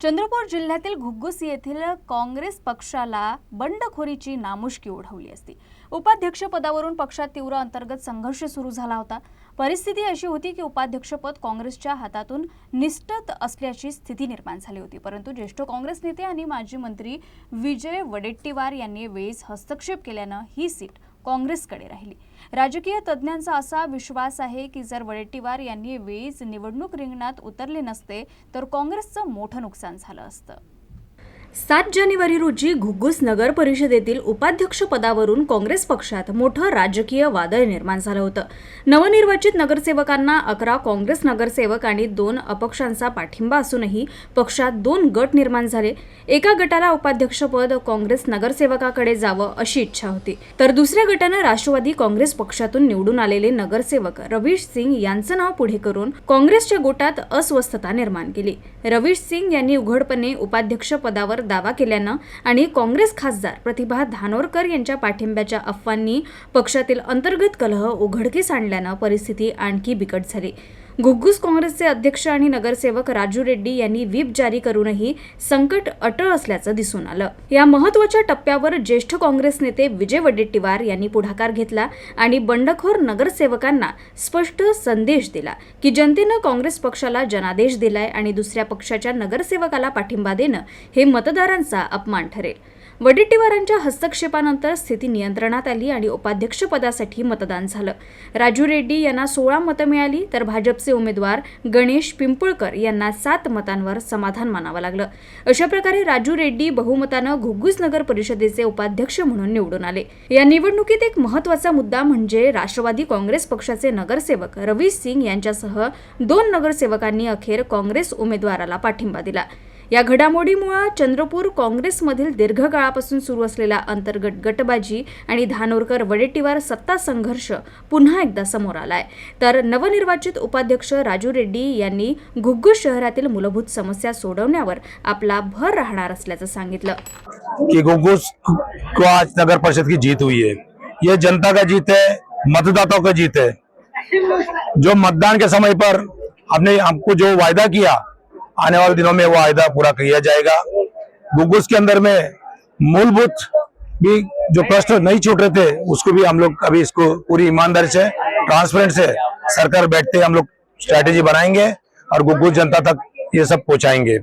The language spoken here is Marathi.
चंद्रपूर जिल्ह्यातील घुग्गुस येथील काँग्रेस पक्षाला बंडखोरीची नामुष्की ओढवली असती। उपाध्यक्षपदावरून पक्षात तीव्र अंतर्गत संघर्ष सुरू झाला होता। परिस्थिती अशी होती की उपाध्यक्षपद काँग्रेसच्या हातातून निष्ठत असल्याची स्थिती निर्माण झाली होती। परंतु ज्येष्ठ काँग्रेस नेते आणि माजी मंत्री विजय वडेट्टीवार यांनी वेळीच हस्तक्षेप केल्याने ही सीट काँग्रेसकडे राहिली। राजकीय तज्ञांचा असा विश्वास आहे की जर वडेट्टीवार यांनी वेळीच निवडणूक रिंगणात उतरले नसते तर काँग्रेसचं मोठं नुकसान झालं असतं। 7 जानेवारी रोजी घुग्गुस नगर परिषदेतील उपाध्यक्ष पदावरून काँग्रेस पक्षात मोठं राजकीय वादळ निर्माण झालं होतं। नवनिर्वाचित नगरसेवकांना 11 काँग्रेस नगरसेवक आणि 2 अपक्षांचा पाठिंबा असूनही पक्षात 2 गट निर्माण झाले। एका गटाला उपाध्यक्षपद काँग्रेस नगरसेवकाकडे जावं अशी इच्छा होती, तर दुसऱ्या गटानं राष्ट्रवादी काँग्रेस पक्षातून निवडून आलेले नगरसेवक रवीश सिंग यांचं नाव पुढे करून काँग्रेसच्या गोटात अस्वस्थता निर्माण केली। रवीश सिंग यांनी उघडपणे उपाध्यक्ष पदावर दावा केल्यानं आणि काँग्रेस खासदार प्रतिभा धानोरकर यांच्या पाठिंब्याच्या अफवांनी पक्षातील अंतर्गत कलह उघडकीस आणल्यानं परिस्थिती आणखी बिकट झाली। घुग्गुस काँग्रेसचे अध्यक्ष आणि नगरसेवक राजू रेड्डी यांनी व्हीप जारी करूनही संकट अटळ असल्याचं दिसून आलं। या महत्त्वाच्या टप्प्यावर ज्येष्ठ काँग्रेस नेते विजय वडेट्टीवार यांनी पुढाकार घेतला आणि बंडखोर नगरसेवकांना स्पष्ट संदेश दिला की जनतेनं काँग्रेस पक्षाला जनादेश दिलाय आणि दुसऱ्या पक्षाच्या नगरसेवकाला पाठिंबा देणं हे मतदारांचा अपमान ठरेल। वडेट्टीवारांच्या हस्तक्षेपानंतर स्थिती नियंत्रणात आली आणि उपाध्यक्षपदासाठी मतदान झालं। राजू रेड्डी यांना 16 मतं मिळाली, तर भाजपचे उमेदवार गणेश पिंपळकर यांना 7 मतांवर समाधान मानावं लागलं। अशा प्रकारे राजू रेड्डी बहुमतानं घुग्गुस नगर परिषदेचे उपाध्यक्ष म्हणून निवडून आले। या निवडणुकीत एक महत्त्वाचा मुद्दा म्हणजे राष्ट्रवादी काँग्रेस पक्षाचे नगरसेवक रवीश सिंग यांच्यासह 2 नगरसेवकांनी अखेर काँग्रेस उमेदवाराला पाठिंबा दिला। या घडामोडीमुळे चंद्रपूर काँग्रेसमधील दीर्घकाळापासून सुरू असलेला अंतर्गत गटबाजी आणि धानोरकर वडेट्टीवार सत्ता संघर्ष पुन्हा एकदा समोर आलाय, तर नवनिर्वाचित उपाध्यक्ष राजू रेड्डी यांनी घुग्गुस शहरातील मूलभूत समस्या सोडवण्यावर आपला भर राहणार असल्याचं सांगितलं। कि घुग्गुस को आज नगर परिषद की जीत हुई है, ये जनता का जीत है, मतदाताओं का जीत है। जो मतदान के समय पर आपने हमको जो वायदा किया, आने वाले दिनों में वो वायदा पूरा किया जाएगा। घुग्गुस के अंदर में मूलभूत भी जो प्रश्न नहीं छूट रहे थे उसको भी हम लोग अभी इसको पूरी ईमानदारी से ट्रांसपेरेंट से सरकार बैठते हम लोग स्ट्रैटेजी बनाएंगे और घुग्गुस जनता तक ये सब पहुंचाएंगे।